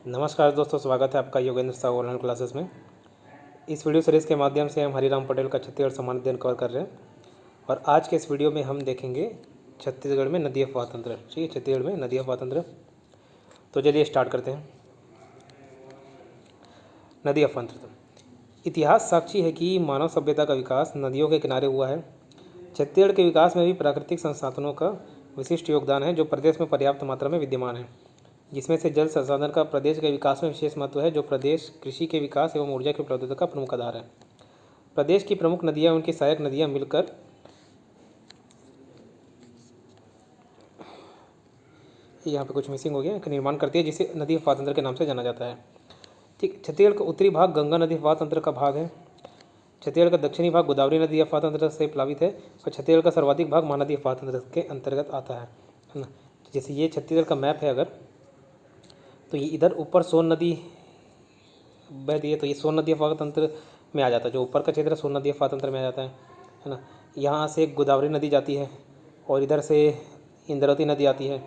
नमस्कार दोस्तों, स्वागत है आपका योगेंद्र साहू ऑनलाइन क्लासेस में। इस वीडियो सीरीज़ के माध्यम से हम हरिराम पटेल का छत्तीसगढ़ सम्मान अध्ययन कवर कर रहे हैं और आज के इस वीडियो में हम देखेंगे छत्तीसगढ़ में नदी अफवाह तंत्र। ठीक है, छत्तीसगढ़ में नदी अफवाह तंत्र। तो चलिए स्टार्ट करते हैं। नदी अफवाह तंत्र। इतिहास साक्षी है कि मानव सभ्यता का विकास नदियों के किनारे हुआ है। छत्तीसगढ़ के विकास में भी प्राकृतिक संसाधनों का विशिष्ट योगदान है जो प्रदेश में पर्याप्त मात्रा में विद्यमान है, जिसमें से जल संसाधन का प्रदेश के विकास में विशेष महत्व है, जो प्रदेश कृषि के विकास एवं ऊर्जा की उपलब्धता का प्रमुख आधार है। प्रदेश की प्रमुख नदियां उनकी सहायक नदियां मिलकर यहाँ पे कुछ मिसिंग हो गया का निर्माण करती है, जिसे नदी अफवाह तंत्र के नाम से जाना जाता है। ठीक, छत्तीसगढ़ का उत्तरी भाग गंगा नदी अफवाह तंत्र का भाग है। छत्तीसगढ़ का दक्षिणी भाग गोदावरी नदी अफवाह तंत्र से प्लावित है और छत्तीसगढ़ का सर्वाधिक भाग महानदी अफवाह तंत्र के अंतर्गत आता है ना। जैसे ये छत्तीसगढ़ का मैप है, अगर तो ये इधर ऊपर सोन नदी बहती है, तो ये सोन नदी अफवाह तंत्र में आ जाता है। जो ऊपर का क्षेत्र है सोन नदी अफवाह तंत्र में आ जाता है ना। यहाँ से गोदावरी नदी जाती है और इधर से इंद्रावती नदी आती है।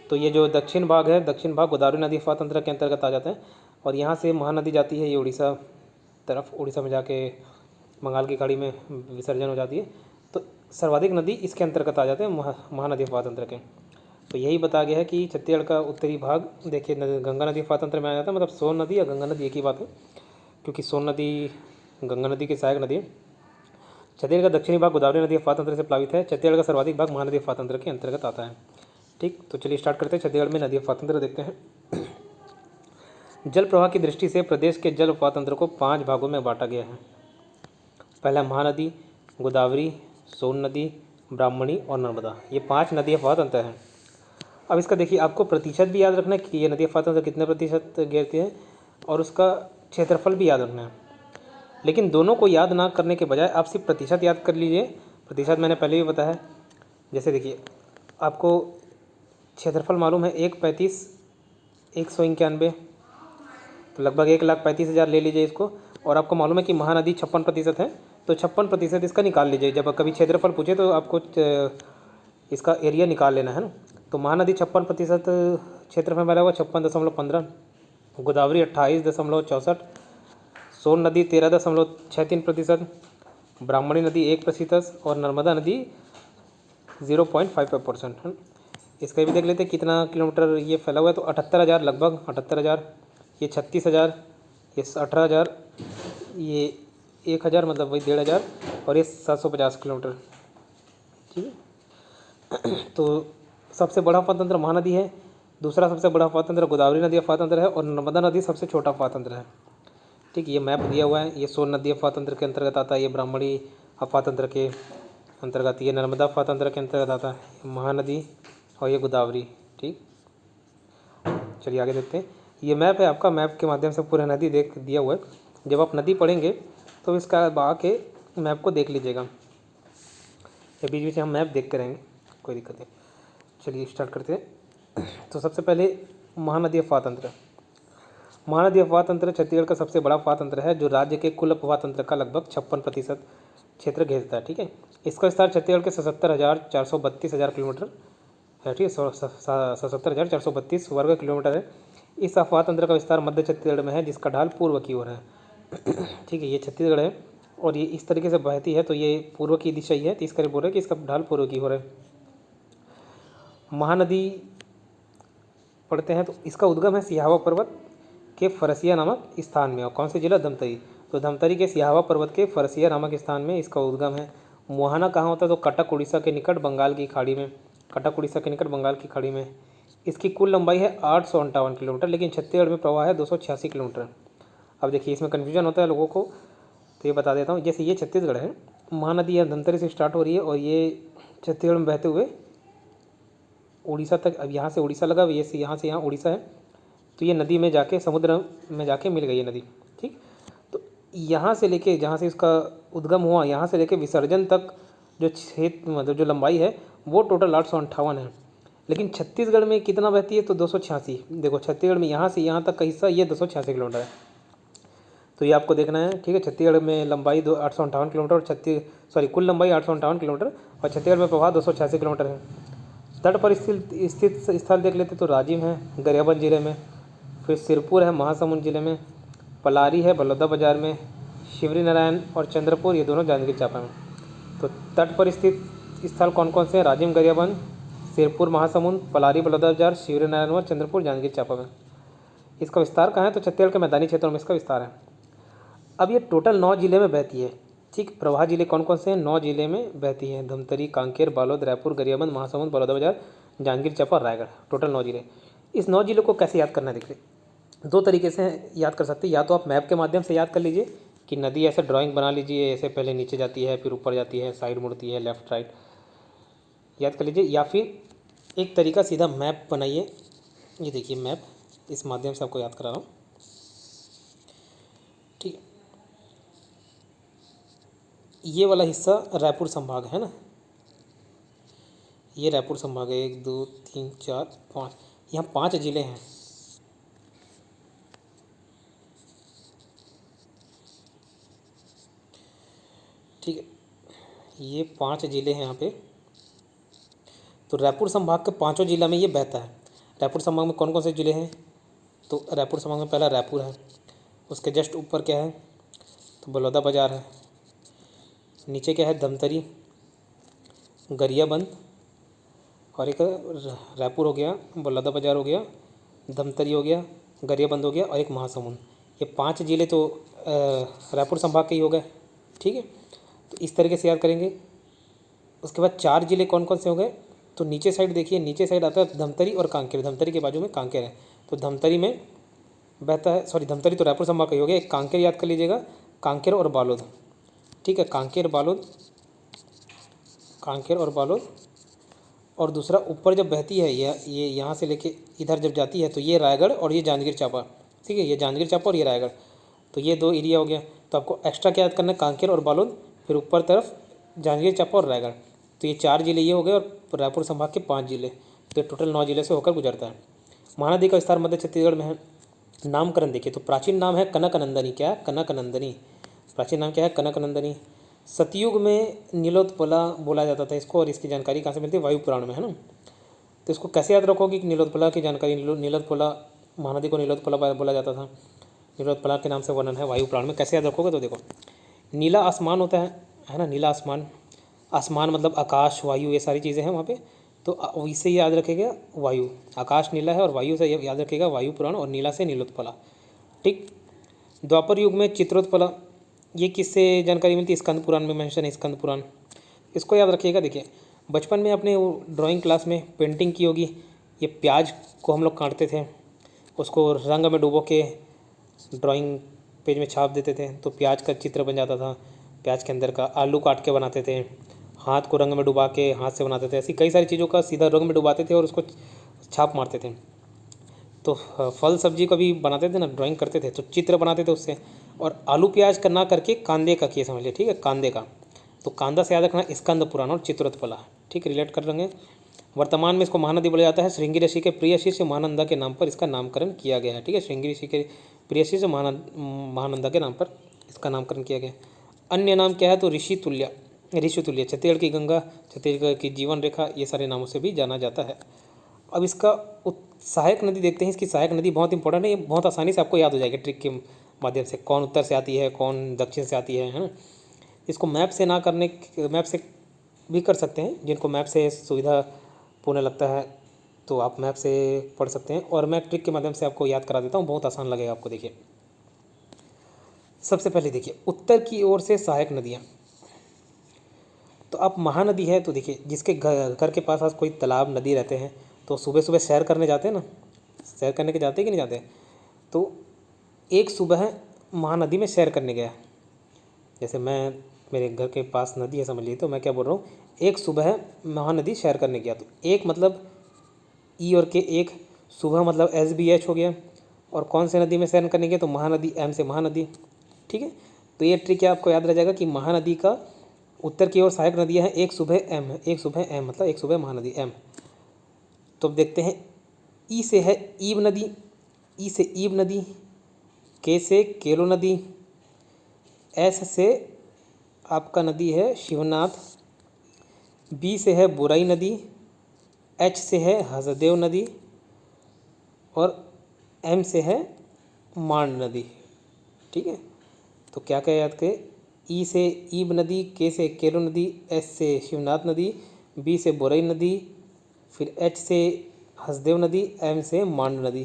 तो ये जो दक्षिण भाग है, दक्षिण भाग गोदावरी नदी अफवाह तंत्र के अंतर्गत आ जाता है और यहाँ से महानदी जाती है, ये उड़ीसा तरफ, उड़ीसा में जाके बंगाल की खाड़ी में विसर्जन हो जाती है। तो सर्वाधिक नदी इसके अंतर्गत आ जाते हैं, महानदी अफवाह तंत्र के। तो यही बताया गया है कि छत्तीसगढ़ का उत्तरी भाग देखिए गंगा नदी अफवाह तंत्र में आ जाता है। मतलब सोन नदी या गंगा नदी एक ही बात है, क्योंकि सोन नदी गंगा नदी की सहायक नदी है। छत्तीसगढ़ का दक्षिणी भाग गोदावरी नदी अफवाह तंत्र से प्लावित है। छत्तीसगढ़ का सर्वाधिक भाग महानदी अफवाह तंत्र के अंतर्गत आता है। ठीक, तो चलिए स्टार्ट करते हैं। छत्तीसगढ़ में नदी अफवाह तंत्र देखते हैं। जल प्रवाह की दृष्टि से प्रदेश के जल अफवाह तंत्र को 5 भागों में बांटा गया है। पहला महानदी, गोदावरी, सोन नदी, ब्राह्मणी और नर्मदा, ये 5 नदी अफवाह तंत्र हैं। अब इसका देखिए, आपको प्रतिशत भी याद रखना है कि ये नदी अफवाह तंत्र कितने प्रतिशत घेरती है और उसका क्षेत्रफल भी याद रखना है। लेकिन दोनों को याद ना करने के बजाय आप सिर्फ प्रतिशत याद कर लीजिए। प्रतिशत मैंने पहले भी बताया है। जैसे देखिए, आपको क्षेत्रफल मालूम है 135, 191, तो लगभग 1,35,000 ले लीजिए इसको। और आपको मालूम है कि महानदी 56% है, तो 56% इसका निकाल लीजिए। जब कभी क्षेत्रफल पूछे तो आपको इसका एरिया निकाल लेना है ना। तो महानदी 56% क्षेत्रफल में होगा, 56.15। गोदावरी 28.64, सोन नदी 13.63%, ब्राह्मणी नदी 1% और नर्मदा नदी 0.55%। इसका भी देख लेते हैं कितना किलोमीटर ये फैला हुआ है। तो 78,000, लगभग 78,000, ये 36,000, ये 18,000, ये 1,000, मतलब वही 1,500 और ये 750 किलोमीटर। ठीक है, तो सबसे बड़ा अफवाह तंत्र महानदी है, दूसरा सबसे बड़ा अफवाह तंत्र गोदावरी नदी अफवाह तंत्र है और नर्मदा नदी सबसे छोटा अफवाह तंत्र है। ठीक, ये मैप दिया हुआ है। ये सोन नदी अफवाह तंत्र के अंतर्गत आता है, ये ब्राह्मणी अफवाह तंत्र के अंतर्गत, ये नर्मदा अफवाह तंत्र के अंतर्गत आता है, महानदी और ये गोदावरी। ठीक, चलिए आगे देखते हैं। ये मैप है आपका, मैप के माध्यम से पूरा नदी देख दिया हुआ है। जब आप नदी पढ़ेंगे तो इसका बहा के मैप को देख लीजिएगा। ये बीच बीच हम मैप देखते रहेंगे, कोई दिक्कत नहीं। चलिए स्टार्ट करते हैं। तो सबसे पहले महानदी अफवाह तंत्र। महानदी अफवाह तंत्र छत्तीसगढ़ का सबसे बड़ा अफवाह तंत्र है, जो राज्य के कुल अफवाह तंत्र का लगभग 56% क्षेत्र घेरता है। ठीक है, इसका विस्तार छत्तीसगढ़ के 77,432 किलोमीटर है। ठीक है, 77,432 वर्ग किलोमीटर है। इस अफवाह तंत्र का विस्तार मध्य छत्तीसगढ़ में है, जिसका ढाल पूर्व की ओर है। ठीक है, ये छत्तीसगढ़ है और ये इस तरीके से बहती है, तो ये पूर्व की दिशा ही है, तो इसका बोल रहे कि इसका ढाल पूर्व की ओर है। महानदी पढ़ते हैं तो इसका उद्गम है सिहावा पर्वत के फरसिया नामक स्थान में। और कौन से जिला? धमतरी। तो धमतरी के सिहावा पर्वत के फरसिया नामक स्थान में इसका उद्गम है। मुहाना कहाँ होता है? तो कटक उड़ीसा के निकट बंगाल की खाड़ी में, कटक उड़ीसा के निकट बंगाल की खाड़ी में। इसकी कुल लंबाई है 858 किलोमीटर, लेकिन छत्तीसगढ़ में प्रवाह है 286 किलोमीटर। अब देखिए, इसमें कन्फ्यूजन होता है लोगों को, तो ये बता देता हूँ। जैसे ये छत्तीसगढ़ है, महानदी यहाँ धमतरी से स्टार्ट हो रही है और ये छत्तीसगढ़ में बहते हुए उड़ीसा तक, अब यहाँ से उड़ीसा लगा, ये से यहाँ उड़ीसा है, तो ये नदी में जाके समुद्र में जाके मिल गई ये नदी। ठीक, तो यहाँ से लेके जहाँ से इसका उद्गम हुआ, यहाँ से लेके विसर्जन तक जो क्षेत्र, मतलब जो लंबाई है, वो टोटल 858 है। लेकिन छत्तीसगढ़ में कितना बहती है? तो 286। देखो, छत्तीसगढ़ में यहाँ से यहाँ तक का हिस्सा ये 286 किलोमीटर है, तो ये आपको देखना है। ठीक है, छत्तीसगढ़ में लंबाई 858 किलोमीटर और कुल लंबाई 858 किलोमीटर और छत्तीसगढ़ में प्रवाह 286 किलोमीटर है। तट पर स्थित स्थल देख लेते तो राजिम है, गरियाबंद जिले में, फिर सिरपुर है महासमुंद जिले में, पलारी है बलौदाबाजार में, शिवरी नारायण और चंद्रपुर ये दोनों जांजगीर चांपा में। तो तट पर स्थित स्थल कौन कौन से हैं? राजिम गरियाबंद, सिरपुर महासमुंद, पलारी बलौदाबाजार, शिवरी नारायण और चंद्रपुर जांजगीर चांपा में। इसका विस्तार कहाँ है? तो छत्तीसगढ़ के मैदानी क्षेत्रों में इसका विस्तार है। अब ये टोटल 9 जिले में बहती है। ठीक, प्रवाह जिले कौन कौन से हैं? 9 जिले में बहती हैं। धमतरी, कांकेर, बालोद, रायपुर, गरियाबंद, महासमुंद, बलौदाबाजार, जांजगीर चांपा और रायगढ़, टोटल 9 जिले। इस 9 जिलों को कैसे याद करना है? देखिए 2 तरीके से याद कर सकते हैं। या तो आप मैप के माध्यम से याद कर लीजिए कि नदी ऐसे ड्राइंग बना लीजिए, ऐसे पहले नीचे जाती है, फिर ऊपर जाती है, साइड मुड़ती है, लेफ्ट राइट याद कर लीजिए। या फिर एक तरीका सीधा मैप बनाइए। ये देखिए मैप, इस माध्यम से आपको याद करा रहा हूँ। ठीक है, ये वाला हिस्सा रायपुर संभाग है ना, ये रायपुर संभाग है। 1 2 3 4 5, यहाँ 5 जिले हैं। ठीक है, ये 5 जिले हैं यहाँ पे। तो रायपुर संभाग के 5 जिला में ये बहता है। रायपुर संभाग में कौन कौन से जिले हैं? तो रायपुर संभाग में पहला रायपुर है, उसके जस्ट ऊपर क्या है? तो बलौदाबाजार है। नीचे क्या है? धमतरी, गरियाबंद, और एक रायपुर हो गया, बलौदाबाजार हो गया, धमतरी हो गया, गरियाबंद हो गया और एक महासमुंद। ये 5 जिले तो रायपुर संभाग के ही हो गए। ठीक है, तो इस तरीके से याद करेंगे। उसके बाद 4 जिले कौन कौन से हो गए? तो नीचे साइड देखिए, नीचे साइड आता है धमतरी और कांकेर। धमतरी के बाजू में कांकेर है, तो धमतरी में बहता है, सॉरी धमतरी तो रायपुर संभाग का ही हो गया। एक कांकेर याद कर लीजिएगा, कांकेर और बालोद। ठीक है, कांकेर बालोद, कांकेर और बालोद। और दूसरा ऊपर जब बहती है ये यहाँ से लेके इधर जब जाती है तो ये रायगढ़ और ये जांजगीर चांपा। ठीक है, ये जांजगीर चांपा और ये रायगढ़, तो ये 2 एरिया हो गया। तो आपको एक्स्ट्रा क्या याद करना है? कांकेर और बालोद, फिर ऊपर तरफ जांजगीर चांपा और रायगढ़। तो ये 4 जिले ये हो गए और रायपुर संभाग के 5 जिले। तो टोटल 9 जिले से होकर गुजरता है। महानदी का विस्तार मध्य छत्तीसगढ़ में है। नामकरण देखिए, तो प्राचीन नाम है कनकनंदनी। क्या? कनकनंदनी। प्राचीन नाम क्या है? कनकनंदनी। सतयुग में नीलोत्पला बोला जाता था इसको, और इसकी जानकारी कहाँ से मिलती है? वायु पुराण में, है ना। तो इसको कैसे याद रखोगे कि नीलोत्पला की जानकारी? नीलोत्पला, महानदी को नीलोत्पला बोला जाता था, नीलोत्पला के नाम से वर्णन है वायु पुराण में। कैसे याद रखोगे? तो देखो, नीला आसमान होता है ना, नीला आसमान। आसमान मतलब आकाश, वायु, ये सारी चीज़ें हैं वहाँ पे। तो इससे याद रखेगा वायु, आकाश नीला है, और वायु से याद रखेगा वायु पुराण, और नीला से नीलोत्पला। ठीक। द्वापर युग में चित्रोत्पला, ये किससे जानकारी मिलती है? स्कंद पुराण में मेंशन है, स्कंद पुराण, इसको याद रखिएगा। देखिए बचपन में अपने ड्राइंग क्लास में पेंटिंग की होगी। ये प्याज को हम लोग काटते थे, उसको रंग में डुबो के ड्राइंग पेज में छाप देते थे, तो प्याज का चित्र बन जाता था। प्याज के अंदर का आलू काट के बनाते थे, हाथ को रंग में डुबा के हाथ से बनाते थे। ऐसी कई सारी चीज़ों का सीधा रंग में डुबाते थे और उसको छाप मारते थे। तो फल सब्जी का भी बनाते थे ना, ड्राइंग करते थे, तो चित्र बनाते थे उससे। और आलू प्याज का ना करके कांदे का किए, समझ लिया। ठीक है, कांदे का, तो कांदा से याद रखना स्कंद पुराण और चित्रोत्पला। ठीक, रिलेट कर लेंगे। वर्तमान में इसको महानदी बोला जाता है। श्रृंगी ऋषि के प्रिय शिष्य महानंदा के नाम पर इसका नामकरण किया गया है। ठीक है, श्रृंगी ऋषि के प्रिय शिष्य महानंदा के नाम पर इसका नामकरण किया गया। अन्य नाम क्या है? तो ऋषि तुल्य, छत्तीसगढ़ की गंगा, छत्तीसगढ़ की जीवन रेखा, ये सारे नामों से भी जाना जाता है। अब इसका सहायक नदी देखते हैं। इसकी सहायक नदी बहुत इंपॉर्टेंट है, ये बहुत आसानी से आपको याद हो जाएगी ट्रिक के माध्यम से, कौन उत्तर से आती है, कौन दक्षिण से आती है ना। इसको मैप से ना करने, मैप से भी कर सकते हैं, जिनको मैप से सुविधापूर्ण लगता है तो आप मैप से पढ़ सकते हैं, और मैं ट्रिक के माध्यम से आपको याद करा देता हूँ, बहुत आसान लगेगा आपको। देखिए सबसे पहले देखिए उत्तर की ओर से सहायक नदियाँ, तो अब महानदी है, तो देखिए जिसके घर के पास कोई तालाब नदी रहते हैं तो सुबह सुबह सैर करने जाते हैं ना, सैर करने के जाते हैं कि नहीं जाते? तो एक सुबह महानदी में सैर करने गया, जैसे मेरे घर के पास नदी है समझ लीजिए, तो मैं क्या बोल रहा हूँ, एक सुबह महानदी सैर करने गया। तो एक मतलब ई और के, एक सुबह मतलब SBH हो गया, और कौन से नदी में सैर करने गया? तो महानदी, M से महानदी। ठीक है, तो ये ट्रिक आपको याद रह जाएगा कि महानदी का उत्तर की ओर सहायक नदियाँ हैं, एक सुबह M है, एक सुबह M मतलब एक सुबह महानदी M। तो अब देखते हैं, ई से है ईब नदी, ई से ईब नदी, के से केलो नदी, एस से आपका नदी है शिवनाथ, बी से है बुराई नदी, एच से है हसदेव नदी, और एम से है मांड नदी, ठीक है। तो क्या क्या याद करें, ई से ईब नदी, के से केलो नदी, एस से शिवनाथ नदी, बी से बोरई नदी, फिर एच से हसदेव नदी, एम से मांड नदी।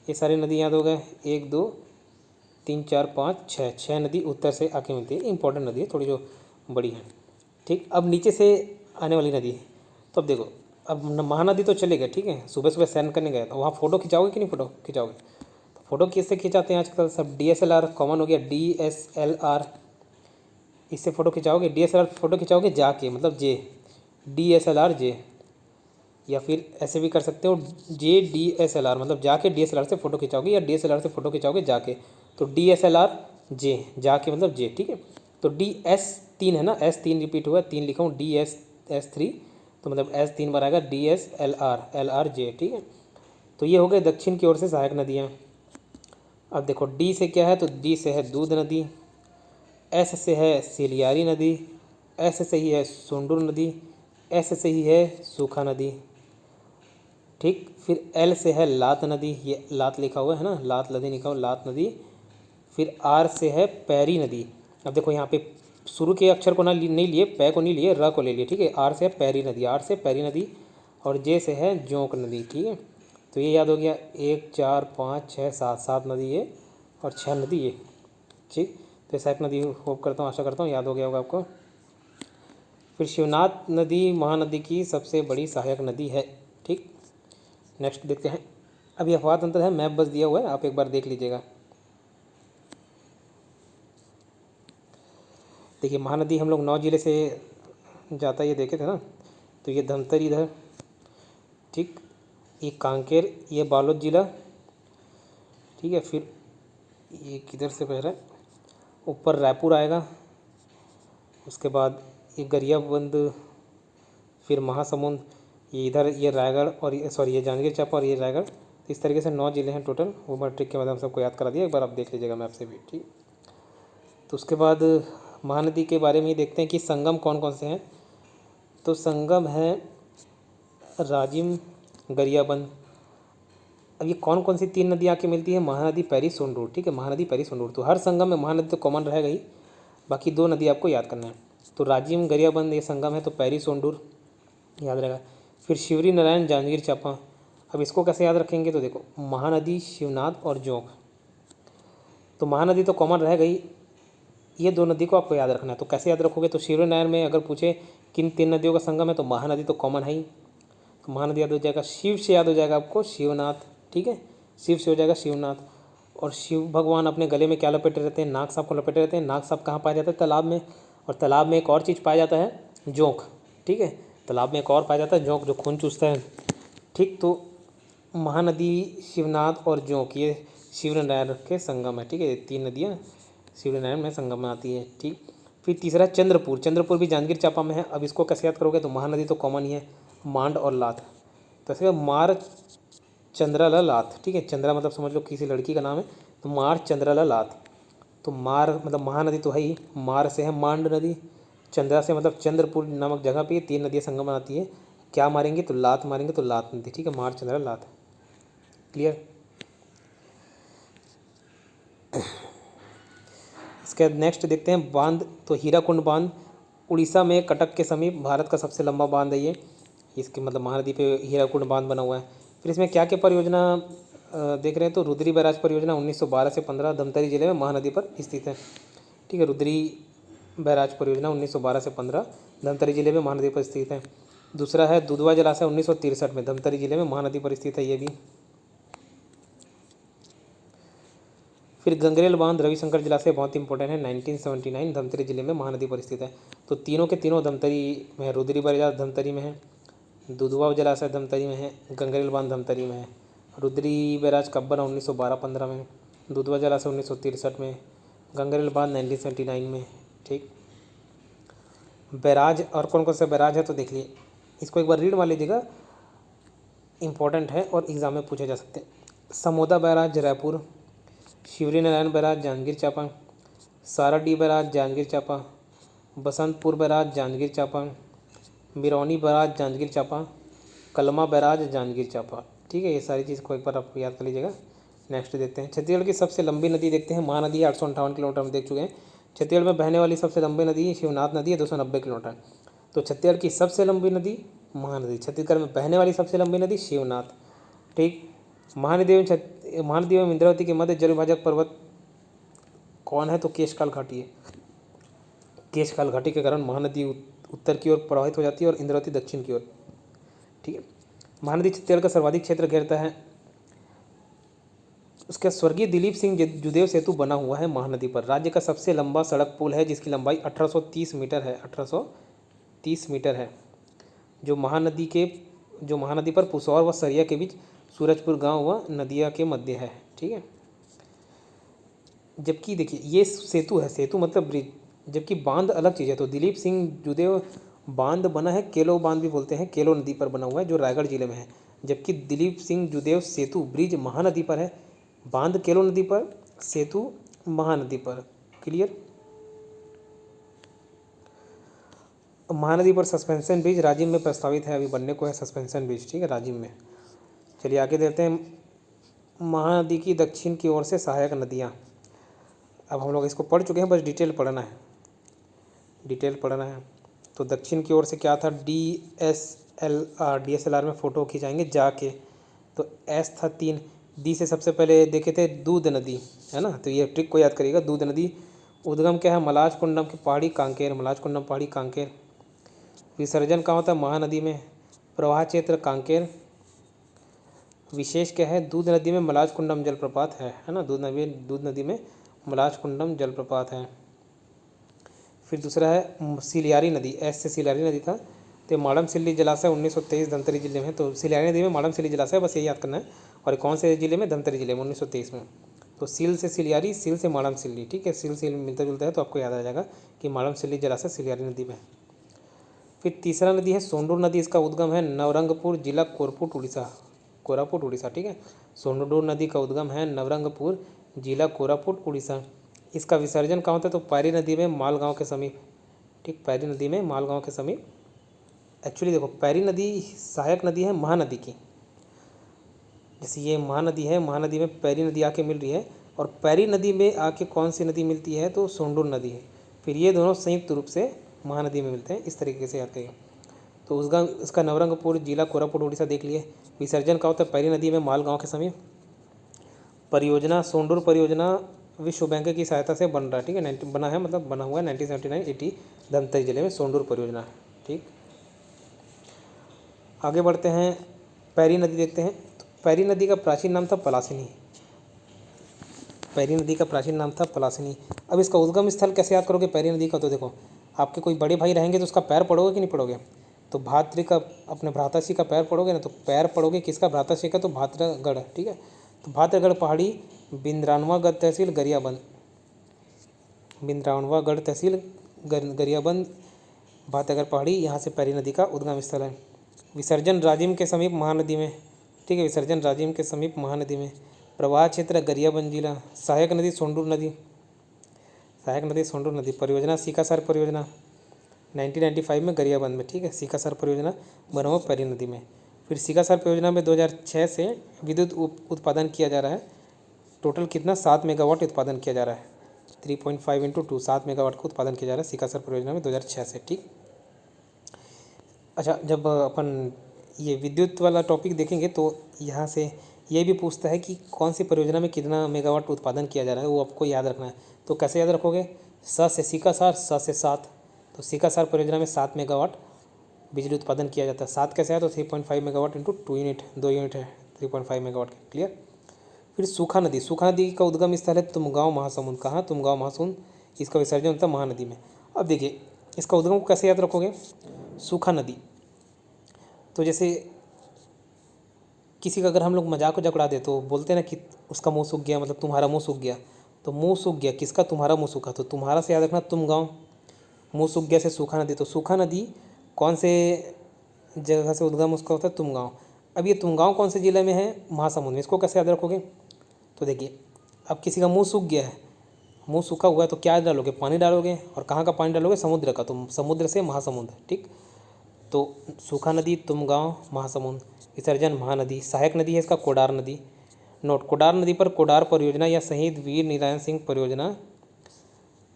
ये सारी नदी याद हो गए, 1 2 3 4 5 6, 6 नदी उत्तर से आके मिलती है। इंपॉर्टेंट नदी है थोड़ी जो बड़ी है, ठीक। अब नीचे से आने वाली नदी, तो अब देखो, अब महानदी तो चले गए, ठीक है। सुबह सुबह सैन करने गए तो वहाँ फ़ोटो खिंचाओगे कि नहीं, फ़ोटो खिंचाओगे। तो फ़ोटो किससे खिंचाते हैं आजकल, सब DSLR कॉमन हो गया, DSLR, इससे फ़ोटो खिंचाओगे। DSLR फ़ोटो खिंचाओगे जाके, मतलब जे, DSLR जे, या फिर ऐसे भी कर सकते हो JDSLR, मतलब जाके DSLR से फ़ोटो खिंचाओगे, या DSLR से फ़ोटो खिंचाओगे जाके। तो DSLR जे, जाके मतलब जे, ठीक है। तो DS3 है ना, S3 रिपीट हुआ है, 3 लिखा हूँ, DS3, तो मतलब S 3 बार आएगा, DSLR LR जे, ठीक है। तो ये हो गए दक्षिण की ओर से सहायक नदियाँ। अब देखो D से क्या है, तो D से है दूध नदी, S से है सिलियारी नदी, S से ही है सुंडुर नदी, S से ही है सूखा नदी, ठीक। फिर L से है लात नदी, ये लात लिखा हुआ है ना, लात नदी लिखा हुआ, लात नदी। फिर R से है पैरी नदी। अब देखो यहाँ पे शुरू के अक्षर को नहीं लिए, पै को नहीं लिए, र को ले लिए, ठीक है। R से है पैरी नदी, R से पैरी नदी, और J से है जोंक नदी, ठीक है। तो ये याद हो गया, 1 4 5 6 7, 7 नदी ये और 6 नदी ये, ठीक। तो सहायक नदी होप करता हूँ, आशा करता हूँ याद हो गया होगा आपको। फिर शिवनाथ नदी महानदी की सबसे बड़ी सहायक नदी है, ठीक। नेक्स्ट देखते हैं। अब ये अफवाह तंत्र है, मैप बस दिया हुआ है, आप एक बार देख लीजिएगा। देखिए महानदी हम लोग 9 जिले से जाता है, ये देखे थे ना। तो ये धमतरी इधर, ठीक, ये कांकेर, ये बालोद जिला, ठीक है। फिर ये किधर से बह रहा है, ऊपर रायपुर आएगा, उसके बाद ये गरियाबंद, फिर महासमुंद, ये इधर, ये रायगढ़, और ये सॉरी ये जांजगीर चांपा, और ये रायगढ़। तो इस तरीके से 9 जिले हैं टोटल। वो मैं ट्रिक के बाद हम सबको याद करा दिया, एक बार आप देख लीजिएगा मैप से भी, ठीक। तो उसके बाद महानदी के बारे में ही देखते हैं कि संगम कौन कौन से हैं। तो संगम है राजिम, गरियाबंद। अब ये कौन कौन सी 3 नदी आके मिलती है, महानदी, पैरी, सोंडूर, ठीक है। महानदी, पैरी, सोंडूर। तो हर संगम में महानदी तो कॉमन रहेगा ही, बाकी 2 नदी आपको याद करना है। तो राजिम, गरियाबंद ये संगम है, तो पैरी, सोंडूर याद रहेगा। फिर शिवरी नारायण, जांजगीर चांपा। अब इसको कैसे याद रखेंगे, तो देखो महानदी, शिवनाथ और जोंक। तो महानदी तो कॉमन रहेगा ही, ये 2 नदी को आपको याद रखना है। तो कैसे याद रखोगे, तो शिवरी नारायण में अगर पूछे किन 3 नदियों का संगम है, तो महानदी तो कॉमन है ही, तो महानदी याद हो जाएगा। शिव से याद हो जाएगा आपको शिवनाथ, ठीक है। शिव से हो जाएगा शिवनाथ। और शिव भगवान अपने गले में क्या लपेटे रहते हैं, नाग सांप को लपेटे रहते हैं। नाग सांप कहाँ पाया जाता है, तालाब में। और तालाब में एक और चीज़ पाया जाता है, जोंक, ठीक है। तालाब में एक और पाया जाता है जोंक, जो खून चूसता है, ठीक। तो महानदी, शिवनाथ और जोंक ये शिवनारायण के संगम है, ठीक है। ये 3 नदियाँ शिवनारायण में संगम में आती है, ठीक। फिर तीसरा चंद्रपुर, चंद्रपुर भी जांजगीर चांपा में है। अब इसको कैसे याद करोगे, तो महानदी तो कॉमन ही है, मांड और लात। तो ऐसे मार चंद्राला लात, ठीक है। चंद्रा मतलब समझ लो किसी लड़की का नाम है, तो मार चंद्राला लात। तो मार मतलब महानदी तो है ही, मार से है मांड नदी, चंद्रा से मतलब चंद्रपुर नामक जगह पे 3 नदियाँ संगम बनाती है। क्या मारेंगे, तो लात मारेंगे, तो लात नदी, ठीक है। मार चंद्रा लात, क्लियर। इसके बाद नेक्स्ट देखते हैं बांध। तो हीराकुंड बांध उड़ीसा में कटक के समीप भारत का सबसे लंबा बांध है ये। इसके मतलब महानदी पे हीराकुंड बांध बना हुआ है। फिर इसमें क्या क्या परियोजना देख रहे हैं, तो रुद्री बैराज परियोजना 1912 से 15 धमतरी जिले में महानदी पर स्थित है, ठीक है। रुद्री बैराज परियोजना 1912 से 15 धमतरी जिले में महानदी पर स्थित है। दूसरा है दुधवा जलाशय 1963 में धमतरी जिले में महानदी पर स्थित है ये भी। फिर गंगरेल बांध रविशंकर जलाशय बहुत इंपॉर्टेंट है, 1979 धमतरी जिले में महानदी पर स्थित है। तो तीनों के तीनों धमतरी में है, रुद्री बैराज धमतरी में है, दुधवा जलाशय धमतरी में है, गंगरेल बांध धमतरी में है। रुद्री बैराज कब बना, 1912-15 में। दुधवा जलाशय 1963 में, गंगरेल बांध 1979 में, ठीक। बैराज और कौन कौन से बैराज है, तो देखिए इसको एक बार रीड मार लीजिएगा, इंपॉर्टेंट है और एग्जाम में पूछे जा सकते हैं। Samoda barrage Raipur, Shivri Narayan barrage Janjgir Champa, Saradi barrage Janjgir Champa, Basantpur barrage Janjgir Champa, Birauni barrage Janjgir Champa, Kalma barrage Janjgir Champa, ठीक है। ये सारी चीज़ को एक बार आप याद कर लीजिएगा। नेक्स्ट देखते हैं छत्तीसगढ़ की सबसे लंबी नदी देखते हैं महानदी 858 किलोमीटर हम देख चुके हैं। छत्तीसगढ़ में बहने वाली सबसे लंबी नदी शिवनाथ नदी है 290 किलोमीटर। तो छत्तीसगढ़ की सबसे लंबी नदी महानदी, छत्तीसगढ़ में बहने वाली सबसे लंबी नदी शिवनाथ। ठीक। महानदी एवं इंद्रावती के मध्य जल विभाजक पर्वत कौन है? तो केशकाल घाटी है। केशकाल घाटी के कारण महानदी उत्तर की ओर प्रवाहित हो जाती है और इंद्रावती दक्षिण की ओर। ठीक है। महानदी छत्तीसगढ़ का सर्वाधिक क्षेत्र घेरता है। उसका स्वर्गीय दिलीप सिंह जुदेव सेतु बना हुआ है महानदी पर। राज्य का सबसे लंबा सड़क पुल है जिसकी लंबाई 1830 मीटर है। 1830 मीटर है जो महानदी पर पुसौर व सरिया के बीच सूरजपुर गांव व नदिया के मध्य है। ठीक है। जबकि देखिए ये सेतु है, सेतु मतलब ब्रिज, जबकि बांध अलग चीज़ है। तो दिलीप सिंह जुदेव बांध बना है, केलो बांध भी बोलते हैं, केलो नदी पर बना हुआ है जो रायगढ़ जिले में है। जबकि दिलीप सिंह जुदेव सेतु ब्रिज महानदी पर है, बांध केलो नदी पर, सेतु महानदी पर। क्लियर। महानदी पर सस्पेंशन ब्रिज राजिम में प्रस्तावित है, अभी बनने को है सस्पेंशन ब्रिज। ठीक है, राजिम में। चलिए आगे देखते हैं महानदी की दक्षिण की ओर से सहायक नदियाँ। अब हम लोग इसको पढ़ चुके हैं, बस डिटेल पढ़ना है, डिटेल पढ़ना है। तो दक्षिण की ओर से क्या था? डीएसएलआर में फ़ोटो खिंचाएंगे जाके। तो एस था 3, डी से सबसे पहले देखे थे दूध नदी, है ना। तो ये ट्रिक को याद करिएगा। दूध नदी उद्गम क्या है? मलाज कुंडम की पहाड़ी कांकेर, मलाज कुंडम पहाड़ी कांकेर। विसर्जन कहाँ होता है? महानदी में। प्रवाह क्षेत्र कांकेर। विशेष क्या है? दूध नदी में मलाज कुंडम जलप्रपात है ना। दूध नदी में मलाज कुंडम जलप्रपात है। फिर दूसरा है सिलियारी नदी, एस से सिलियारी नदी था। तो माड़म सिल्ली जलाशय 1923 धमतरी जिले में। तो सिलियारी नदी में माड़म सिल्ली जलाशय, बस यही याद करना है। और कौन से जिले में? धमतरी जिले में 1923 में। तो सिल से सिलियारी, सिल से माड़म सिल्ली। ठीक है, सिल से मिलता जुलता है तो आपको याद आ जाएगा कि माड़म सिल्ली जलाशय सिलियारी नदी में। फिर तीसरा नदी है सोंडूर नदी, इसका उद्गम है नवरंगपुर जिला कोरापुट उड़ीसा। ठीक है, सोंडूर नदी का उद्गम है नवरंगपुर जिला कोरापुट उड़ीसा। इसका विसर्जन कहाँ होता है? तो पैरी नदी में मालगांव के समीप। ठीक, पैरी नदी में मालगांव के समीप। एक्चुअली देखो, पैरी नदी सहायक नदी है महानदी की। जैसे ये महानदी है, महानदी में पैरी नदी आके मिल रही है, और पैरी नदी में आके कौन सी नदी मिलती है? तो सोंडूर नदी है। फिर ये दोनों संयुक्त रूप से महानदी में मिलते हैं। इस तरीके से याद करिए। तो इसका नवरंगपुर जिला कोरापुट उड़ीसा देख लिए। विसर्जन का होता है पैरी नदी में मालगांव के समीप। परियोजना सोंडूर परियोजना विश्व बैंक की सहायता से बन रहा है। ठीक है, बना है, मतलब बना हुआ है 1979-80 धमतरी जिले में सोंडूर परियोजना। ठीक, आगे बढ़ते हैं, पैरी नदी देखते हैं। तो पैरी नदी का प्राचीन नाम था पलासिनी। पैरी नदी का प्राचीन नाम था पलासिनी। अब इसका उद्गम स्थल कैसे याद करोगे पैरी नदी का? तो देखो, आपके कोई बड़े भाई रहेंगे तो उसका पैर पड़ोगे कि नहीं पड़ोगे? तो भातृ का, अपने भ्राताश्री का पैर पड़ोगे ना, तो पैर पड़ोगे किसका? भ्राताश्री का। तो भाद्रगढ़। ठीक है, तो भाद्रगढ़ पहाड़ी, बिंद्रावनगढ़ तहसील गरियाबंद, बिंद्रावनगढ़ तहसील गरियाबंद, भाद्रगढ़ पहाड़ी, यहाँ से पैरी नदी का उद्गम स्थल है। विसर्जन राजिम के समीप महानदी में। ठीक है, विसर्जन राजिम के समीप महानदी में। प्रवाह क्षेत्र गरियाबंद जिला। सहायक नदी सोंडूर नदी, सहायक नदी सोंडूर नदी। परियोजना सीकासार परियोजना 1995 में गरियाबंद में। ठीक है, सीकासार परियोजना बना हुआ पैरी नदी में। फिर सीकासार परियोजना में 2006 से विद्युत उत्पादन किया जा रहा है। टोटल कितना? 7 मेगावाट उत्पादन किया जा रहा है। 3.5 × 2 7 मेगावाट का उत्पादन किया जा रहा है सीकासार परियोजना में 2006 से। ठीक, अच्छा, जब अपन ये विद्युत वाला टॉपिक देखेंगे तो यहाँ से ये भी पूछता है कि कौन सी परियोजना में कितना मेगावाट उत्पादन किया जा रहा है, वो आपको याद रखना है। तो कैसे याद रखोगे? स से सीकासार, स से 7। तो सीकासार परियोजना में 7 मेगावाट बिजली उत्पादन किया जाता है। 7 कैसे है? तो 3.5 मेगावाट इंटू 2 यूनिट, 2 यूनिट है 3.5 मेगावाट। क्लियर। फिर सूखा नदी, सूखा नदी का उद्गम स्थल है तुमगांव महासमुंद। कहाँ? तुमगांव महासमुंद। इसका विसर्जन होता है महानदी में। अब देखिए, इसका उद्गम को कैसे याद रखोगे? सूखा नदी, तो जैसे किसी का अगर हम लोग मजाक उड़ा दे तो बोलते हैं ना कि उसका मुंह सूख गया, मतलब तुम्हारा मुंह सूख गया। तो मुंह सूख गया किसका? तुम्हारा मुंह सूखा। तो तुम्हारा से याद रखना तुमगांव, मुंह सूख गया से सूखा नदी। तो सूखा नदी कौन से जगह से उद्गम उसका होता है? तुमगांव। अब ये तुमगांव कौन से ज़िले में है? महासमुंद में। इसको कैसे याद रखोगे? तो देखिए, अब किसी का मुंह सूख गया है, मुंह सूखा हुआ है, तो क्या डालोगे? पानी डालोगे। और कहाँ का पानी डालोगे? समुद्र का। तो समुद्र से महासमुंद। ठीक, तो सूखा नदी तुमगांव महासमुंद। विसर्जन महानदी। सहायक नदी है इसका कोडार नदी। नोट, कोडार नदी पर कोडार परियोजना या शहीद वीर नारायण सिंह परियोजना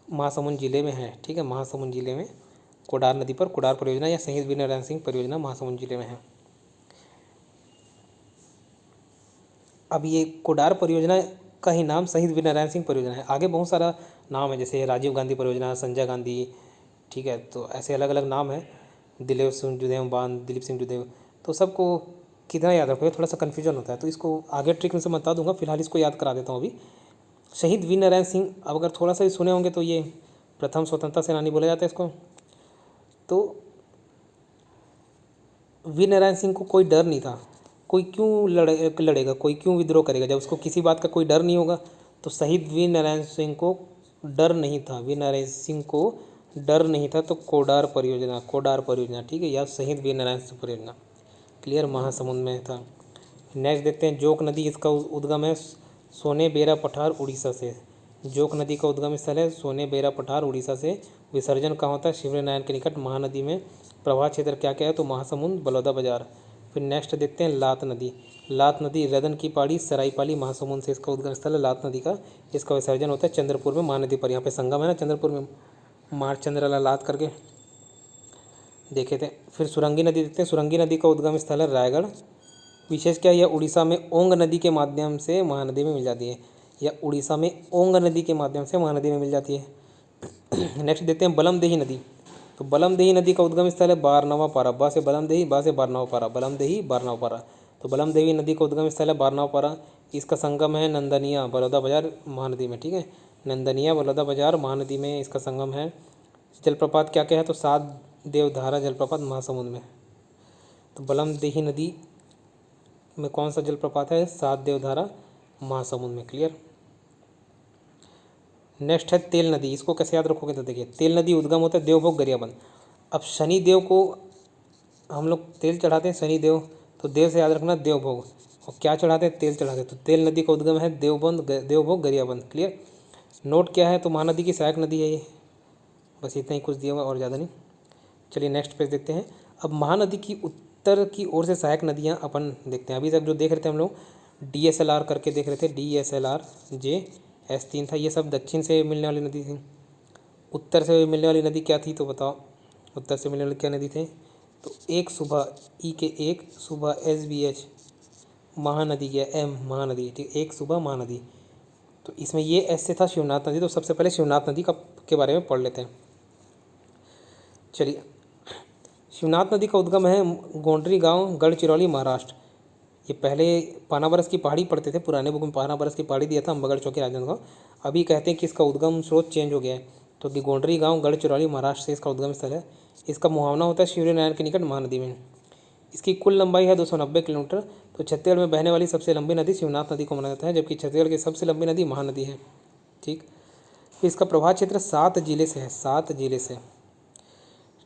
महासमुंद जिले में है। ठीक है, महासमुंद जिले में कोडार नदी पर कोडार परियोजना या शहीद वीर नारायण सिंह परियोजना महासमुंद जिले में है। अब ये कोडार परियोजना का ही नाम शहीद वीर नारायण सिंह परियोजना है। आगे बहुत सारा नाम है, जैसे राजीव गांधी परियोजना, संजय गांधी, ठीक है, तो ऐसे अलग अलग नाम है, दिलीप सिंह जुदेव बांध, दिलीप सिंह जुदेव, तो सबको कितना याद रखोगे, थोड़ा सा कन्फ्यूजन होता है, तो इसको आगे ट्रिक में से बता दूंगा, फिलहाल इसको याद करा देता हूँ अभी। शहीद वीर नारायण सिंह, अब अगर थोड़ा सा ही सुने होंगे तो ये प्रथम स्वतंत्रता सेनानी बोला जाता है इसको। तो वीर नारायण सिंह को कोई डर नहीं था, कोई क्यों लड़ेगा, कोई क्यों विद्रोह करेगा, जब उसको किसी बात का कोई डर नहीं होगा। तो शहीद वीर नारायण सिंह को डर नहीं था, वीर नारायण सिंह को डर नहीं था, तो कोडार परियोजना, ठीक है, या शहीद वीर नारायण सिंह परियोजना, क्लियर, महासमुंद में था। नेक्स्ट देखते हैं, जोक नदी, इसका उद्गम है सोने बेरा पठार उड़ीसा से। जोक नदी का उद्गम स्थल है सोने बेरा पठार उड़ीसा से। विसर्जन कहाँ होता है, शिवनारायण के निकट। महानदी में प्रवाह क्षेत्र क्या क्या है, तो महासमुंद, बलौदा बाजार। फिर नेक्स्ट देखते हैं लात नदी। लात नदी रदन की पहाड़ी सराईपाली महासमुंद से इसका उद्गम स्थल है लात नदी का। इसका विसर्जन होता है चंद्रपुर में महानदी पर। यहाँ पे संगम है ना चंद्रपुर में, मारचंद्र लात करके देखे थे। फिर सुरंगी नदी देखते हैं। सुरंगी नदी का उद्गम स्थल है रायगढ़। विशेष क्या, यह उड़ीसा में ओंग नदी के माध्यम से महानदी में मिल जाती है। यह उड़ीसा में ओंग नदी के माध्यम से महानदी में मिल जाती है। नेक्स्ट देखते हैं बलमदेही नदी। तो बलमदेही नदी का उद्गम स्थल है बारनवा पारा। बा से बलमदेही, बा से बारनवा पारा, बलमदेही बारनवा पारा। तो बलमदेही नदी का उद्गम स्थल है बारनवा पारा। इसका संगम है नंदनिया बलौदा बाजार महानदी में। ठीक है, नंदनिया बलौदा बाजार महानदी में इसका संगम है। जलप्रपात क्या क्या है, तो सात देवधारा जलप्रपात महासमुंद में। तो बलमदेही नदी में कौन सा जलप्रपात है, सात देवधारा महासमुंद में, क्लियर। नेक्स्ट है तेल नदी। इसको कैसे याद रखोगे, तो देखिए तेल नदी उद्गम होता है देवभोग गरियाबंद। अब शनि देव को हम लोग तेल चढ़ाते हैं, शनि देव, तो देव से याद रखना देवभोग, और क्या चढ़ाते हैं, तेल चढ़ाते हैं। तो तेल नदी का उद्गम है देवभोग गरियाबंद, क्लियर। नोट क्या है, तो महानदी की सहायक नदी है ये। बस इतना ही कुछ दिया हुआ और ज़्यादा नहीं। चलिए नेक्स्ट पेज देखते हैं। अब महानदी की उत्तर की ओर से सहायक नदियाँ अपन देखते हैं। अभी तक जो देख रहे थे हम लोग DSLR करके देख रहे थे, DSLR JS3 था, ये सब दक्षिण से मिलने वाली नदी थी। उत्तर से मिलने वाली नदी क्या थी, तो बताओ उत्तर से मिलने वाली क्या नदी थी। तो एक सुबह ई के एक, सुबह SBH, महानदी क्या M महानदी, ठीक, एक सुबह महानदी। तो इसमें ये एस से था शिवनाथ नदी। तो सबसे पहले शिवनाथ नदी का के बारे में पढ़ लेते हैं। चलिए, शिवनाथ नदी का उद्गम है गोंडरी गांव, गढ़चिरौली, महाराष्ट्र। ये पहले पानाबरस की पहाड़ी पढ़ते थे, पुराने बुक में पानाबरस की पहाड़ी दिया था, अम्बागढ़ चौकी राजनांदगांव। अभी कहते हैं कि इसका उद्गम स्रोत चेंज हो गया है, तो कि गोंडरी गांव, गढ़चिरौली, महाराष्ट्र से इसका उद्गम स्थल है। इसका मुहावना होता है शिवनारायण के निकट महानदी में। इसकी कुल लंबाई है 290 किलोमीटर। तो छत्तीसगढ़ में बहने वाली सबसे लंबी नदी शिवनाथ नदी को माना जाता है, जबकि छत्तीसगढ़ की सबसे लंबी नदी महानदी है। ठीक, फिर इसका प्रभाव क्षेत्र 7 जिले से है, 7 जिले से।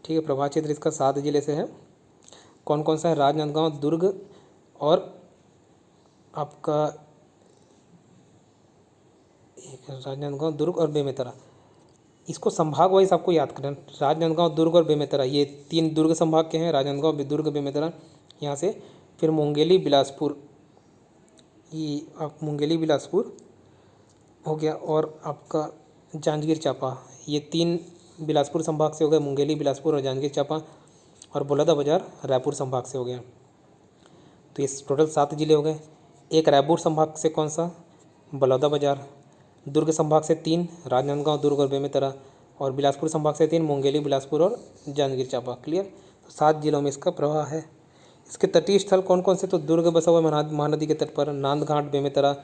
ठीक है, प्रभाव क्षेत्र इसका 7 जिले से है। कौन कौन सा है, राजनांदगांव, दुर्ग और आपका एक राजनांदगांव, दुर्ग और बेमेतरा। इसको संभाग वाइज आपको याद करना, राजनांदगांव, दुर्ग और बेमेतरा, ये 3 दुर्ग संभाग के हैं, राजनांदगांव, दुर्ग, बेमेतरा। यहाँ से फिर मुंगेली, बिलासपुर, ये आप मुंगेली बिलासपुर हो गया, और आपका जांजगीर चांपा, ये 3 बिलासपुर संभाग से हो गए, मुंगेली, बिलासपुर और जांजगीर चांपा। और बलौदा बाजार रायपुर संभाग से हो गया। तो ये टोटल 7 जिले हो गए। एक रायपुर संभाग से कौन सा, बलौदा बाजार। दुर्ग संभाग से 3 राजनांदगांव, दुर्ग और बेमेतरा। और बिलासपुर संभाग से 3 मुंगेली, बिलासपुर और जांजगीर चांपा, क्लियर। तो 7 जिलों में इसका प्रवाह है। इसके तटीय स्थल कौन कौन से, तो दुर्ग बसा हुआ महानदी के तट पर, नांदघाट, बेमेतरा,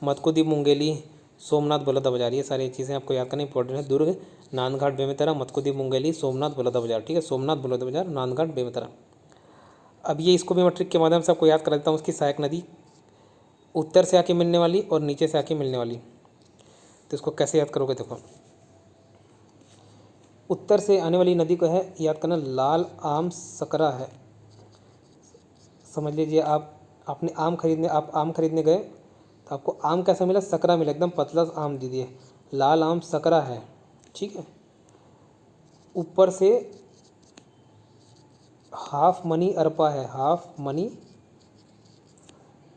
मतकुदी, मुंगेली, सोमनाथ, बलौदा बाजार। ये सारी चीज़ें आपको याद करनी इंपॉर्टेंट है। दुर्ग, नांदघाट, बेमेतरा, मतकुदी, मुंगेली, सोमनाथ, बलौदा बाजार। ठीक है, सोमनाथ, बलौदा बाजार, नांदघाट, बेमेतरा। अब ये इसको भी मैं ट्रिक के माध्यम से आपको याद करा देता हूँ। उसकी सहायक नदी उत्तर से आके मिलने वाली और नीचे से आके मिलने वाली। तो इसको कैसे याद करोगे, देखो उत्तर से आने वाली नदी को है याद करना, लाल आम सकरा है। समझ लीजिए आप आम खरीदने गए, तो आपको आम कैसा मिला, सकरा मिला, एकदम पतला आम दे दिए, लाल आम सकरा है। ठीक है, ऊपर से हाफ मनी अरपा है, हाफ मनी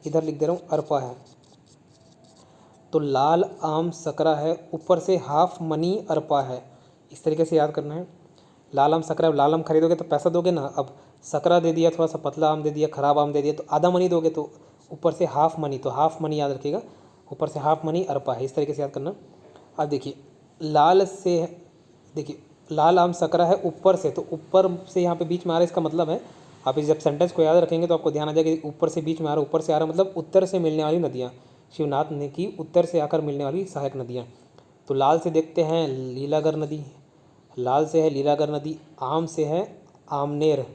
इधर लिख दे रहा हूँ, अरपा है। तो लाल आम सकरा है, ऊपर से हाफ मनी अरपा है। इस तरीके से याद करना है। लाल आम सकरा है, लाल आम खरीदोगे तो पैसा दोगे ना। अब सकरा दे दिया, थोड़ा सा पतला आम दे दिया, खराब आम दे दिया, तो आधा मनी दोगे। तो ऊपर से हाफ मनी, तो हाफ मनी याद रखिएगा, ऊपर से हाफ मनी अरपा है। इस तरीके से याद करना। अब देखिए लाल से, देखिए लाल आम सकरा है ऊपर से, तो ऊपर से यहाँ पे बीच में आ रहा है, इसका मतलब है आप इस जब सेंटेंस को याद रखेंगे तो आपको ध्यान आ जाएगा कि ऊपर से बीच में आ रहा है। ऊपर से आ रहा है मतलब उत्तर से मिलने वाली नदियाँ, शिवनाथ ने की उत्तर से आकर मिलने वाली सहायक नदियाँ। तो लाल से देखते हैं लीलागर नदी, लाल से है लीलागर नदी। आम से है आमनेर,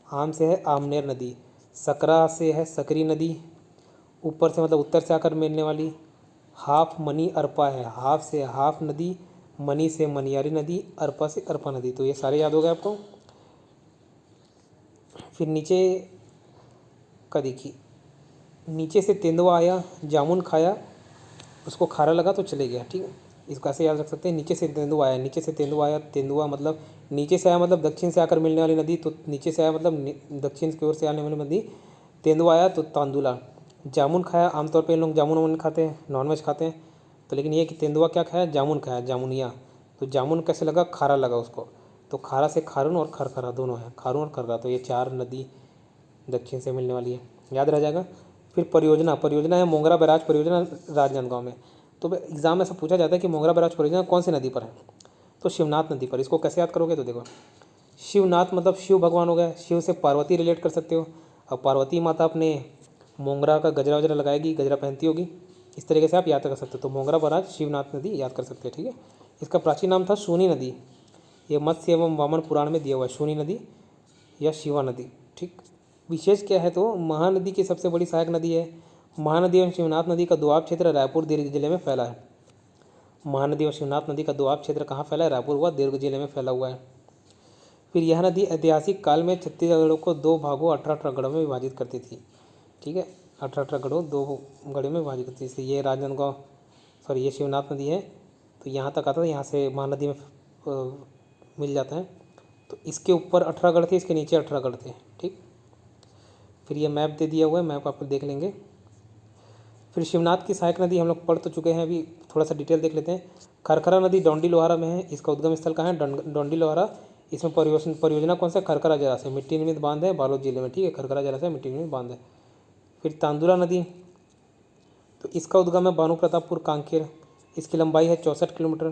आम से है आमनेर नदी। सकरा से है सकरी नदी, ऊपर से मतलब उत्तर से आकर मिलने वाली। हाफ मनी अरपा है, हाफ से हाफ नदी, मनी से मनियारी नदी, अरपा से अरपा नदी। तो ये सारे याद हो गए आपको। फिर नीचे का देखिए, नीचे से तेंदुआ आया, जामुन खाया, उसको खारा लगा तो चले गया। ठीक है, इसको ऐसे याद रख सकते हैं। नीचे से तेंदुआ आया, नीचे से तेंदुआ आया, तेंदुआ मतलब नीचे से आया मतलब दक्षिण से आकर मिलने वाली नदी। तो नीचे से आया मतलब दक्षिण की ओर से आने वाली नदी। तेंदुआ आया तो तांदुला। जामुन खाया, आमतौर पे लोग जामुन वामुन खाते हैं, नॉनवेज खाते हैं। तो लेकिन ये कि तेंदुआ क्या खाया, जामुन खाया, जामुनिया। तो जामुन कैसे लगा, खारा लगा उसको। तो खारा से खारून और खरखरा दोनों है, खारून और खरखरा। तो ये चार नदी दक्षिण से मिलने वाली है, याद रह जाएगा। फिर परियोजना, परियोजना है मोंगरा बैराज परियोजना राजनांदगांव में। तो एग्जाम में ऐसा पूछा जाता है कि मोंगरा बैराज परियोजना कौन सी नदी पर है, तो शिवनाथ नदी पर। इसको कैसे याद करोगे, तो देखो शिवनाथ मतलब शिव भगवान हो गए, शिव से पार्वती रिलेट कर सकते हो। अब पार्वती माता अपने मोंगरा का गजरा वजरा लगाएगी, गजरा पहनती होगी, इस तरीके से आप याद कर सकते हो। तो मोंगरा बैराज शिवनाथ नदी याद कर सकते हैं। ठीक है, इसका प्राचीन नाम था शूनी नदी। ये मत्स्य एवं वामन पुराण में दिया हुआ है, शूनी नदी या शिवा नदी। ठीक, विशेष क्या है तो महानदी की सबसे बड़ी सहायक नदी है। महानदी एवं शिवनाथ नदी का दोआब क्षेत्र रायपुर दीर्घ जिले में फैला है। महानदी और शिवनाथ नदी का दोआब क्षेत्र कहाँ फैला है, रायपुर व दीर्घ जिले में फैला हुआ है। फिर यह नदी ऐतिहासिक काल में छत्तीसगढ़ को दो भागों 18-18 गढ़ों में विभाजित करती थी। ठीक है, 18-18 गढ़ों, दो गढ़ों में विभाजित करती थी। ये राजनांदगांव, सॉरी ये शिवनाथ नदी है, तो यहाँ तक आता था, यहाँ से महानदी में मिल जाता है। तो इसके ऊपर 18 गढ़ थे, इसके नीचे 18 गढ़ थे। ठीक, फिर ये मैप दे दिया हुआ है, मैप आप देख लेंगे। फिर शिवनाथ की सहायक नदी हम लोग पढ़ तो चुके हैं, अभी थोड़ा सा डिटेल देख लेते हैं। खरखरा नदी डोंडी लोहारा में है, इसका उद्गम स्थल कहाँ है, डोंडी लोहारा। इसमें परियोजना कौन सा, खरखरा जलाशय, मिट्टी निर्मित बांध है, बालोद जिले में। ठीक है, खरखरा जलाशय मिट्टी निर्मित बांध है। फिर तांदुला नदी, तो इसका उद्गम है भानु प्रतापपुर कांकेर, इसकी लंबाई है 64 किलोमीटर।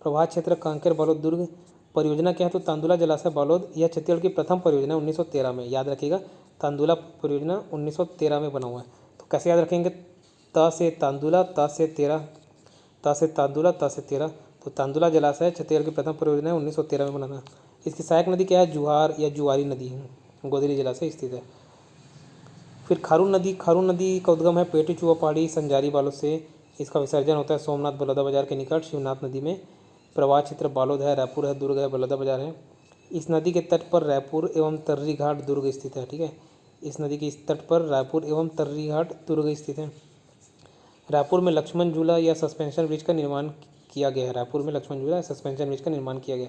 प्रवाह क्षेत्र कांकेर बालोद दुर्ग। परियोजना क्या है तो तांदुला जलाशय बालोद, यह छत्तीसगढ़ की प्रथम परियोजना 1913 में, याद रखिएगा तांदुला परियोजना 1913 में बना हुआ है। तो कैसे याद रखेंगे, त से तांदुला, त से 13, त से तांदुला, त से 13। तो तांदुला जलाशय छत्तीसगढ़ की प्रथम परियोजना है, 1913 में बना था। इसकी सहायक नदी क्या है, जुहार या जुआरी नदी है, गोदरी जिला से स्थित है। फिर खारून नदी, खारून नदी का उद्गम है पेटी चुआ पहाड़ी संजारी बालोद से। इसका विसर्जन होता है सोमनाथ बलौदा बाजार के निकट शिवनाथ नदी में। प्रवाह क्षेत्र बालोद है, रायपुर है, दुर्ग है, बलौदा बाजार है। इस नदी के तट पर रायपुर एवं तर्री घाट दुर्ग स्थित है। ठीक है, इस नदी के इस तट पर रायपुर एवं तर्री घाट दुर्ग स्थित है। रायपुर में लक्ष्मण झूला या सस्पेंशन ब्रिज का निर्माण किया गया है, रायपुर में लक्ष्मण झूला या सस्पेंशन ब्रिज का निर्माण किया गया।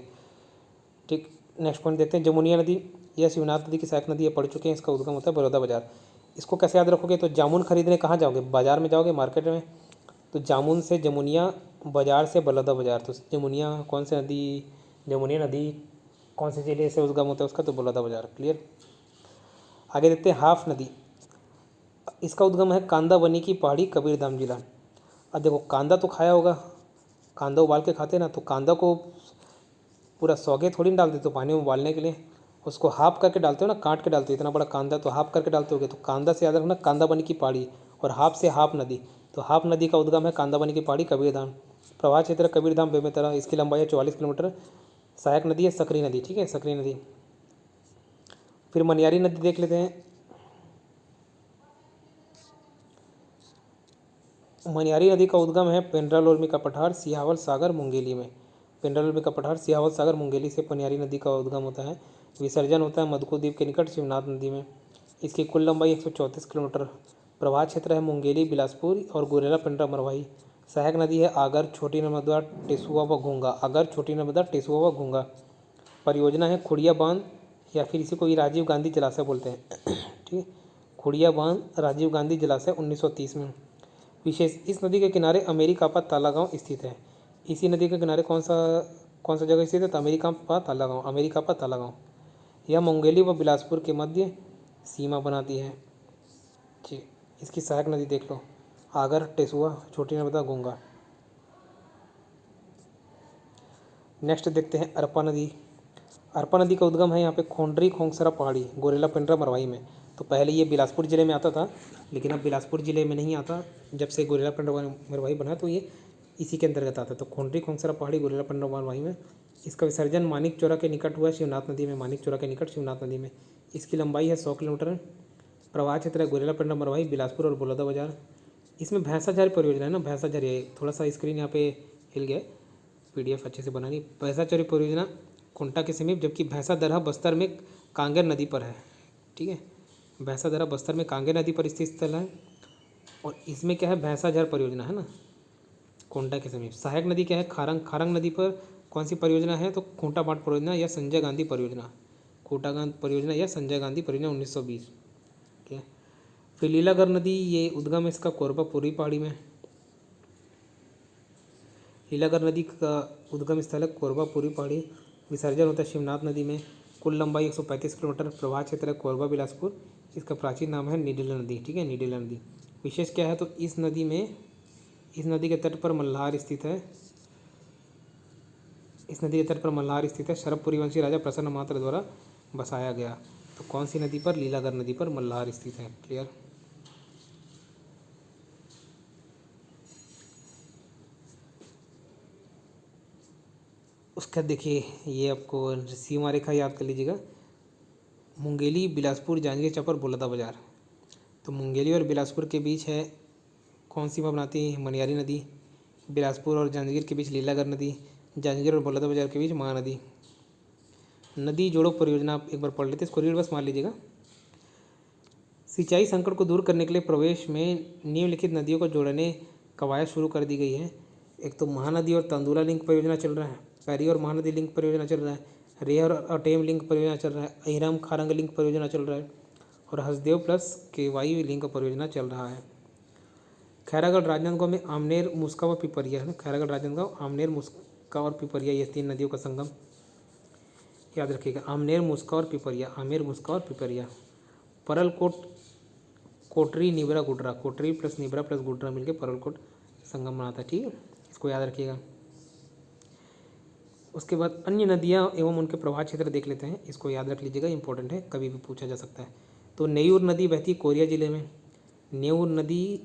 ठीक, नेक्स्ट पॉइंट देखते हैं। जमुनिया नदी, यह शिवनाथ नदी की सहायक नदी है, पढ़ चुके हैं। इसका उद्गम होता है बलौदा बाजार। इसको कैसे याद रखोगे, तो जामुन खरीदने कहाँ जाओगे, बाजार में जाओगे, मार्केट में। तो जामुन से जमुनिया, बाजार से बलौदा बाजार। तो जमुनिया कौन सी नदी, जमुनिया नदी कौन से जिले से उद्गम होता है उसका, तो बलौदा बाजार। क्लियर। आगे देखते हैं हाफ नदी, इसका उद्गम है कांदा बनी की पहाड़ी कबीरधाम जिला। अब देखो कांदा तो खाया होगा, कांदा उबाल के खाते ना, तो कांदा को पूरा सौगे थोड़ी ना डाल देते हो पानी में उबालने के लिए, उसको हाफ करके डालते हो ना, काट के डालते हो। इतना बड़ा कांदा तो हाफ करके डालते होगे। तो कांदा से याद रखना कांदा बनी की पहाड़ी, और हाफ से हाफ नदी। तो हाफ नदी का उद्गम है कांदा बनी की पहाड़ी कबीरधाम। प्रवाह क्षेत्र कबीरधाम बेमेतरा, इसकी लंबाई है 44 किलोमीटर। सहायक नदी है सकरी नदी। ठीक है, सकरी नदी। फिर मनियारी नदी देख लेते हैं। मनियारी नदी का उद्गम है पेंड्रालोरमी का पठार सिहावल सागर मुंगेली में। पेंड्रालोरमी का पठार सिहावल सागर मुंगेली से पनियारी नदी का उद्गम होता है। विसर्जन होता है मधुको द्वीप के निकट शिवनाथ नदी में। इसकी कुल लंबाई 134 किलोमीटर। प्रवाह क्षेत्र है मुंगेली, बिलासपुर और गुरेला पेंड्रा मरवाही। सहायक नदी है आगर, छोटी नर्मदा, टेसुआ व घूंगा। आगर, छोटी नर्मदा, टेसुआ व घूंगा। परियोजना है खुड़िया बांध, या फिर इसी को ही राजीव गांधी जलाशय बोलते हैं। ठीक है, खुड़िया बांध राजीव गांधी जलाशय 1930 में। विशेष, इस नदी के किनारे अमेरिकापा तालागांव स्थित है। इसी नदी के किनारे कौन सा जगह स्थित है? तो अमेरिकापा तालागांव। यह मुंगेली व बिलासपुर के मध्य सीमा बनाती है जी। इसकी सहायक नदी देख लो, आगर, टेसुआ, छोटी नर्मदा, गंगा। नेक्स्ट देखते हैं अरपा नदी। अरपा नदी का उद्गम है यहाँ पे खोंडरी खोंगसरा पहाड़ी, गोरेला पेंड्रा मरवाई में। तो पहले ये बिलासपुर ज़िले में आता था, लेकिन अब बिलासपुर ज़िले में नहीं आता। जब से गोरेला पेंड्रा मरवाई बना तो ये इसी के अंतर्गत आता है। तो खोंडरी खोंगसरा पहाड़ी, गोरेला पेंड्रा मरवाई में। इसका विसर्जन मानिक चौरा के निकट हुआ, शिवनाथ नदी में। मानिक चौरा के निकट शिवनाथ नदी में। इसकी लंबाई है 100 किलोमीटर। प्रवाह क्षेत्र है गोरेला पेंड्रा मरवाई, बिलासपुर और बलौदाबाजार। इसमें भैंसाझार परियोजना है ना, भैंसाझार, ये थोड़ा सा स्क्रीन यहाँ पे हिल गया, PDF अच्छे से बनानी। भैंसाझार परियोजना कोंटा के समीप, जबकि भैंसादरहा बस्तर में कांगेर नदी पर है। ठीक है, भैंसादरहा बस्तर में कांगेर नदी पर स्थित स्थल है। और इसमें क्या है, भैंसाझार परियोजना है ना, कोंटा के समीप। सहायक नदी क्या है, खारंग नदी पर कौन सी परियोजना है? तो खूंटा बांध परियोजना या संजय गांधी परियोजना। खूंटा गांध परियोजना या संजय गांधी परियोजना 1920। ठीक है, फिर लीलागर नदी, ये उद्गम है इसका कोरबा पूर्वी पहाड़ी में। लीलागर नदी का उद्गम स्थल है कोरबा पूर्वी पहाड़ी। विसर्जन होता है शिवनाथ नदी में। कुल लंबाई 135 किलोमीटर। प्रवाह क्षेत्र है कोरबा बिलासपुर। इसका प्राचीन नाम है निडेला नदी। ठीक है, निडेला नदी। विशेष क्या है, तो इस नदी के तट पर मल्हार स्थित है। इस नदी के तट पर मल्हार स्थित है। शरभपुरी वंशी राजा प्रसन्न मात्र द्वारा बसाया गया। तो कौन सी नदी पर? लीलागर नदी पर मल्हार स्थित है। क्लियर। उसका देखिए, ये आपको सीमा रेखा याद कर लीजिएगा। मुंगेली, बिलासपुर, जांजगीर चांपा, बलौदाबाजार। तो मुंगेली और बिलासपुर के बीच है कौन सीमा बनाती है? मनियारी नदी। बिलासपुर और जांजगीर के बीच लीलागर नदी। जांजगीर और बलौदाबाजार के बीच महानदी। नदी जोड़ो परियोजना आप एक बार पढ़ लेते, इसको रीड बस मान लीजिएगा। सिंचाई संकट को दूर करने के लिए प्रवेश में निम्नलिखित नदियों को जोड़ने कवायद शुरू कर दी गई है। एक तो महानदी और तंदुला लिंक परियोजना चल रहा है, पैरी और महानदी लिंक परियोजना चल रहा है, रेहर और अटेम लिंक परियोजना चल रहा है, अहिराम खारंग लिंक परियोजना चल रहा है, और हसदेव प्लस केवाई लिंक परियोजना चल रहा है। खैरागढ़ राजनांदगांव में आमनेर, मुस्का व पिपरिया है ना। खैरागढ़ राजनांदगांव, आमनेर, मुस्का और पिपरिया, ये 3 नदियों का संगम याद रखिएगा। आमनेर, मुस्का और पिपरिया, आमेर, मुस्का और पिपरिया। परलकोट, कोटरी, निबरा, गुडरा। कोटरी प्लस निबरा प्लस गुडरा मिलकर परलकोट संगम बनाता है। ठीक है, इसको याद रखिएगा। उसके बाद अन्य नदियाँ एवं उनके प्रवाह क्षेत्र देख लेते हैं। इसको याद रख लीजिएगा, इंपॉर्टेंट है, कभी भी पूछा जा सकता है। तो नेयूर नदी बहती कोरिया ज़िले में। नेयूर नदी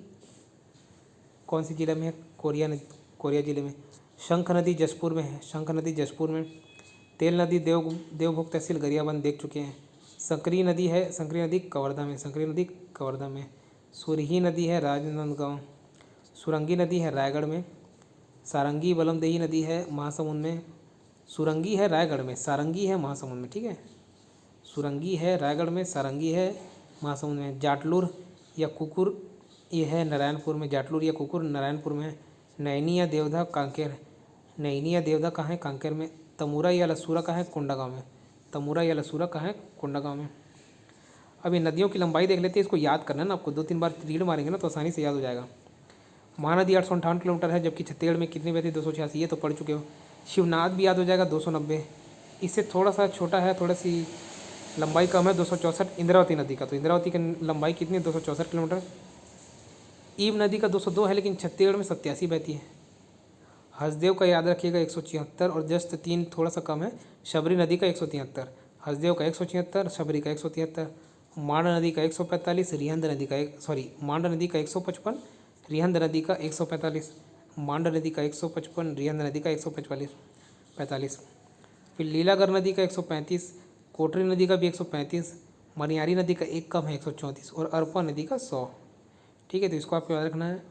कौन सी ज़िले में है? कोरिया ज़िले में। शंख नदी जसपुर में है। शंख नदी जसपुर में। तेल नदी देवभोग तहसील गरियाबंद देख चुके हैं। संकरी नदी है, संकरी नदी कवर्धा में। संकरी नदी कवर्धा में। सुरही नदी है राजनांदगांव। सुरंगी नदी है रायगढ़ में। सारंगी बलमदेही नदी है महासमुंद में। सुरंगी है रायगढ़ में, सारंगी है महासमुंद में। ठीक है, सुरंगी है रायगढ़ में, सारंगी है महासमुंद में। जाटलूर या कुकुर, ये है नारायणपुर में। जाटलूर या कुकुर नारायणपुर में। नैनी या देवधा कांकेर। नैनी या देवधा कहाँ है? कांकेर में। तमूरा या लसूरा कहाँ है? कोंडागांव में। तमूरा या लसूरा कहाँ है? कोंडागांव में। अब ये नदियों की लंबाई देख लेते हैं। इसको याद करना है ना आपको, 2-3 बार रीड मारेंगे ना तो आसानी से याद हो जाएगा। महानदी 858 किलोमीटर है, जबकि छत्तीसगढ़ में कितनी बहती? 286। ये तो पढ़ चुके हो। शिवनाथ भी याद हो जाएगा, 290। इससे थोड़ा सा छोटा है, थोड़ी सी लंबाई कम है, 264 इंद्रावती नदी का। तो इंद्रावती की लंबाई कितनी है? 264 किलोमीटर। ईब नदी का 202 है, लेकिन छत्तीसगढ़ में 87 बहती है। हसदेव का याद रखिएगा 176, और जस्ट 3 थोड़ा सा कम है। शबरी नदी का 173। हसदेव का 176, शबरी का 173। मांड नदी का 145, रिहंद नदी का मांड नदी का 155, रिहंद नदी का 145। मांड नदी का 155, रिहंद नदी का 145। फिर लीलागर नदी का 135, कोटरी नदी का भी 135, मनियारी नदी का एक कम है 134, और अरपा नदी का 100। ठीक है, तो इसको आपको याद रखना है।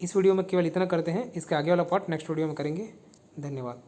इस वीडियो में केवल इतना करते हैं, इसके आगे वाला पार्ट नेक्स्ट वीडियो में करेंगे। धन्यवाद।